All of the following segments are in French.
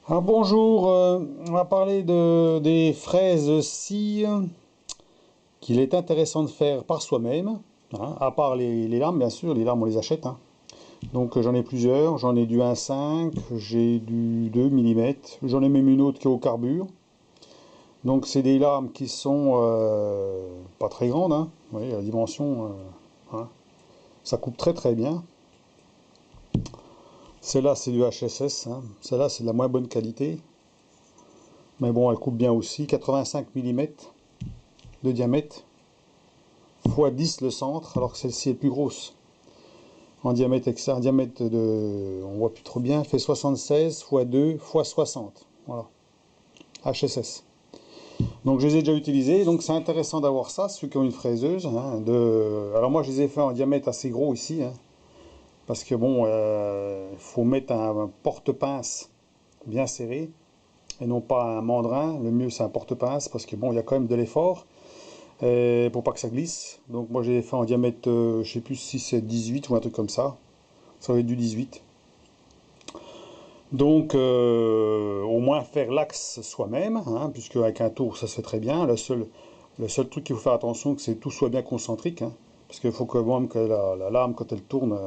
Ah, bonjour, on va parler des fraises scie qu'il est intéressant de faire par soi-même, hein, à part les lames, bien sûr, les lames on les achète, hein. Donc j'en ai plusieurs, j'en ai du 1,5, j'ai du 2 mm, j'en ai même une autre qui est au carbure. Donc c'est des lames qui sont pas très grandes, hein. Vous voyez la dimension, hein. Ça coupe très très bien. Celle-là c'est du HSS, hein. Celle-là c'est de la moins bonne qualité, mais bon elle coupe bien aussi, 85 mm de diamètre, fois 10 le centre, alors que celle-ci est plus grosse. En diamètre externe, diamètre de, on voit plus trop bien, fait 76 fois 2 fois 60. Voilà, HSS. Donc je les ai déjà utilisés, donc c'est intéressant d'avoir ça, ceux qui ont une fraiseuse, hein, alors moi je les ai fait en diamètre assez gros ici, hein, parce que bon, il faut mettre un porte-pince bien serré, et non pas un mandrin. Le mieux c'est un porte-pince, parce que bon, il y a quand même de l'effort. Pour pas que ça glisse. Donc moi j'ai fait en diamètre, je sais plus si c'est 18 ou un truc comme ça. Ça va être du 18. Donc au moins faire l'axe soi-même, hein, puisque avec un tour ça se fait très bien. Le seul truc qu'il faut faire attention, que c'est tout soit bien concentrique, hein, parce qu'il faut que, même que la lame, quand elle tourne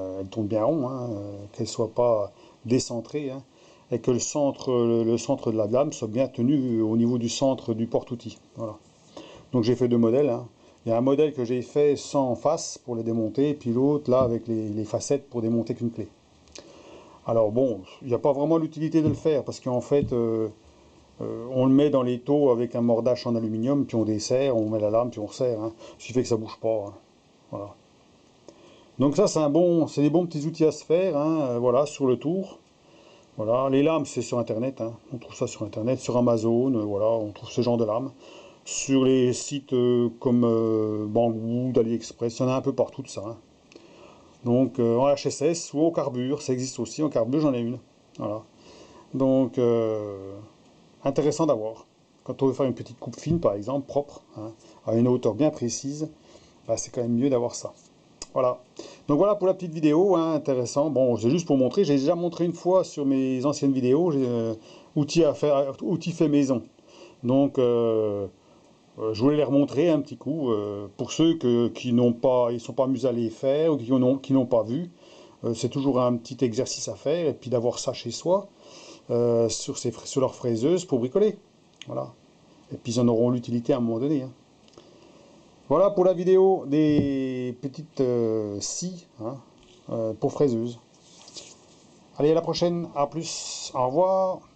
bien rond, hein, qu'elle soit pas décentrée, hein, et que le centre de la lame soit bien tenu au niveau du centre du porte-outil. Voilà. Donc j'ai fait deux modèles, hein. Il y a un modèle que j'ai fait sans face pour les démonter, et puis l'autre là avec les facettes pour démonter qu'une clé. Alors bon, il n'y a pas vraiment l'utilité de le faire, parce qu'en fait, on le met dans les taux avec un mordache en aluminium, puis on desserre, on met la lame, puis on resserre, hein. Ce qui fait que ça bouge pas, hein. Voilà. Donc ça, c'est des bons petits outils à se faire, hein, voilà, sur le tour. Voilà, les lames, c'est sur Internet, hein. On trouve ça sur Internet, sur Amazon, voilà, on trouve ce genre de lames. Sur les sites comme Banggood, AliExpress, il y en a un peu partout de ça, hein. Donc en HSS ou au carbure, ça existe aussi. En carbure, j'en ai une. Voilà. Donc intéressant d'avoir. Quand on veut faire une petite coupe fine, par exemple, propre, hein, à une hauteur bien précise, bah, c'est quand même mieux d'avoir ça. Voilà. Donc voilà pour la petite vidéo, hein, intéressant. Bon, c'est juste pour montrer. J'ai déjà montré une fois sur mes anciennes vidéos, outils à faire, outils fait maison. Donc je voulais les remontrer un petit coup pour ceux qui n'ont pas, ils sont pas amusés à les faire ou qui n'ont pas vu. C'est toujours un petit exercice à faire, et puis d'avoir ça chez soi sur leur fraiseuse pour bricoler. Voilà. Et puis ils en auront l'utilité à un moment donné, hein. Voilà pour la vidéo des petites scies, hein, pour fraiseuse. Allez, à la prochaine, à plus, au revoir.